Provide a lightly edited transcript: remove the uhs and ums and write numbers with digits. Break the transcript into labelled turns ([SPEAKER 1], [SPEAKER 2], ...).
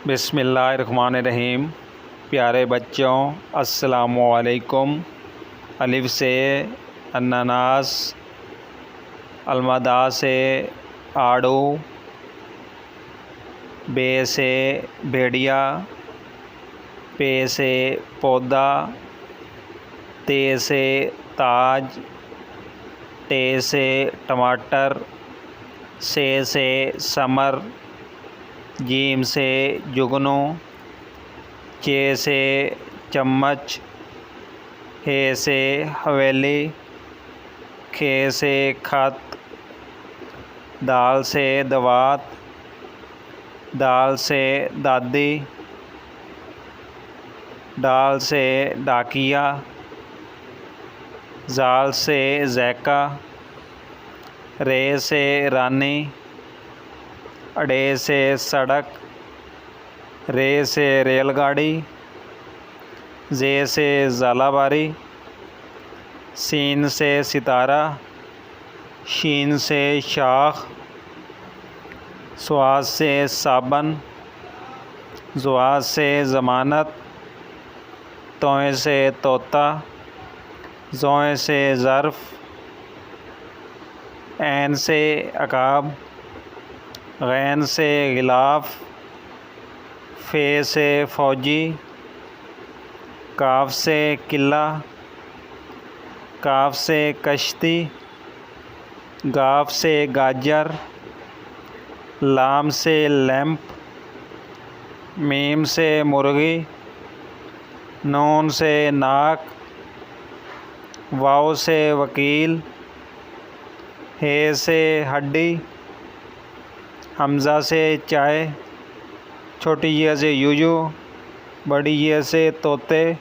[SPEAKER 1] बिस्मिल्लाहिर्रहमानिर्रहीम। प्यारे बच्चों, अस्सलामुअलैकुम। अलिफ से अनानास, अलमदा से आड़ू, बे से भेड़िया, पे से पौधा, ते से ताज, टे से टमाटर, से समर, जीम से जुगनू, चे से चम्मच, हे से हवेली, खे से खत, दाल से दवात, दाल से दादी, डाल से डाकिया, जाल से जैका, रे से रानी, अड़े से सड़क, रे से रेलगाड़ी, जे से ज़ालाबारी, सीन से सितारा, शीन से शाख, स्वाद से साबन, जुआद से ज़मानत, तोए से तोता, जोए से ज़र्फ़, ऐन से अकाब, गैन से गिलाफ, फ़े से फ़ौजी, काफ से किला, काफ से कश्ती, गाफ से गाजर, लाम से लैंप, मीम से मुर्गी, नून से नाक, वाव से वकील, हे से हड्डी, हमज़ा से चाय, छोटी ये से यूजू, बड़ी ये से तोते।